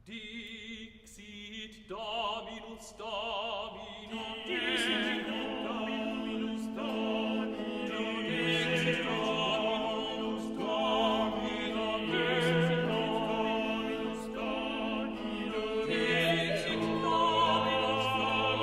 Dixit Dominus Domino, Dixit Dominus Domino, Dixit Dominus Domino, Dixit Dominus Domino, Dixit Dominus Domino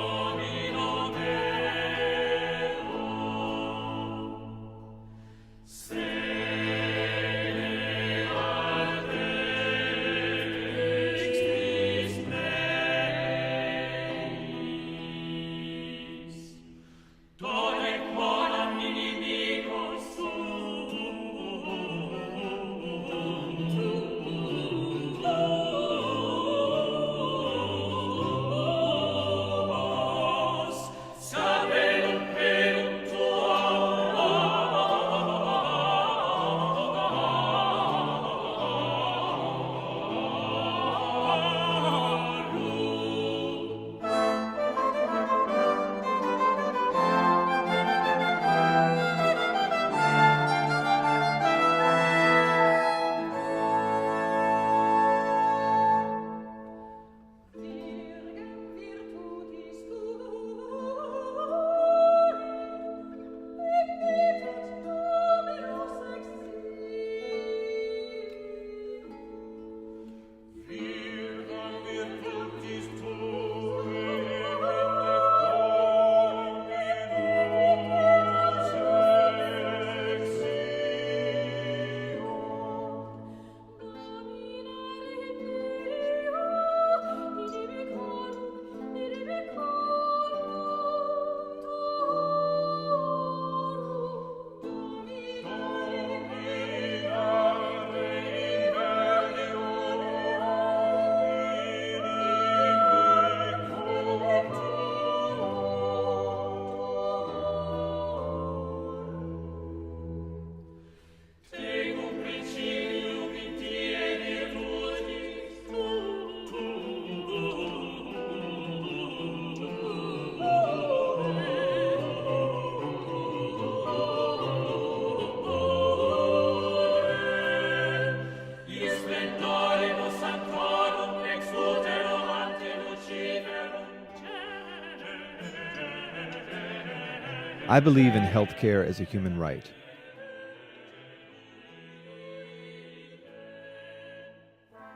I believe in healthcare as a human right.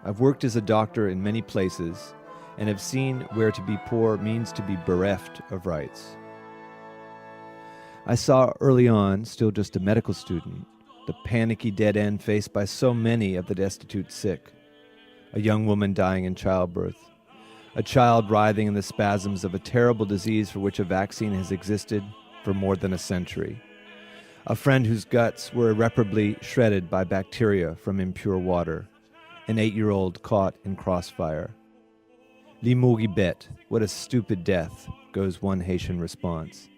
I've worked as a doctor in many places and have seen where to be poor means to be bereft of rights. I saw early on, still just a medical student, the panicky dead end faced by so many of the destitute sick. A young woman dying in childbirth, a child writhing in the spasms of a terrible disease for which a vaccine has existed for more than a century. A friend whose guts were irreparably shredded by bacteria from impure water. An 8-year-old caught in crossfire. Li mourut bête, what a stupid death, goes one Haitian response.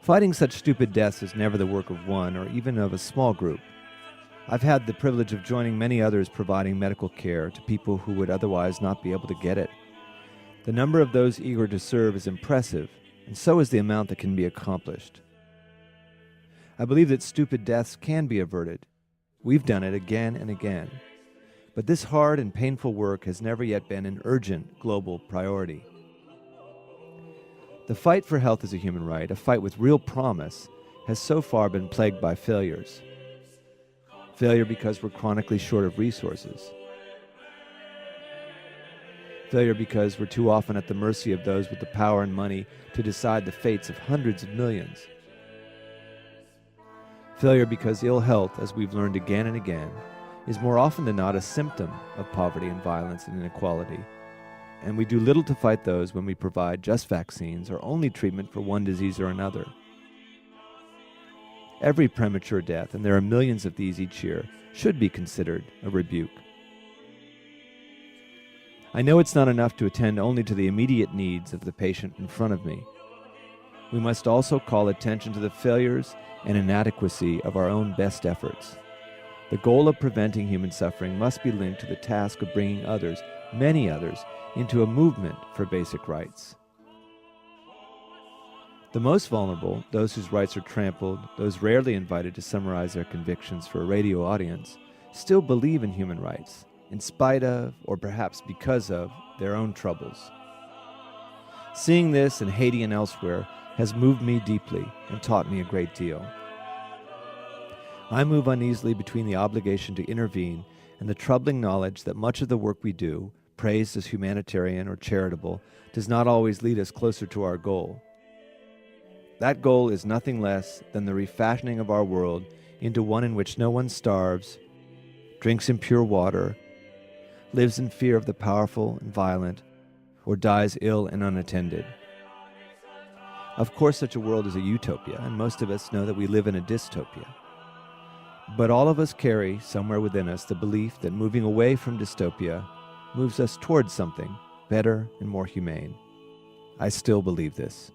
Fighting such stupid deaths is never the work of one or even of a small group. I've had the privilege of joining many others providing medical care to people who would otherwise not be able to get it. The number of those eager to serve is impressive, and so is the amount that can be accomplished. I believe that stupid deaths can be averted. We've done it again and again. But this hard and painful work has never yet been an urgent global priority. The fight for health as a human right, a fight with real promise, has so far been plagued by failures. Failure because we're chronically short of resources. Failure because we're too often at the mercy of those with the power and money to decide the fates of hundreds of millions. Failure because ill health, as we've learned again and again, is more often than not a symptom of poverty and violence and inequality. And we do little to fight those when we provide just vaccines or only treatment for one disease or another. Every premature death, and there are millions of these each year, should be considered a rebuke. I know it's not enough to attend only to the immediate needs of the patient in front of me. We must also call attention to the failures and inadequacy of our own best efforts. The goal of preventing human suffering must be linked to the task of bringing others, many others, into a movement for basic rights. The most vulnerable, those whose rights are trampled, those rarely invited to summarize their convictions for a radio audience, still believe in human rights, in spite of, or perhaps because of, their own troubles. Seeing this in Haiti and elsewhere has moved me deeply and taught me a great deal. I move uneasily between the obligation to intervene and the troubling knowledge that much of the work we do, praised as humanitarian or charitable, does not always lead us closer to our goal. That goal is nothing less than the refashioning of our world into one in which no one starves, drinks impure water, lives in fear of the powerful and violent, or dies ill and unattended. Of course, such a world is a utopia, and most of us know that we live in a dystopia. But all of us carry somewhere within us the belief that moving away from dystopia moves us towards something better and more humane. I still believe this.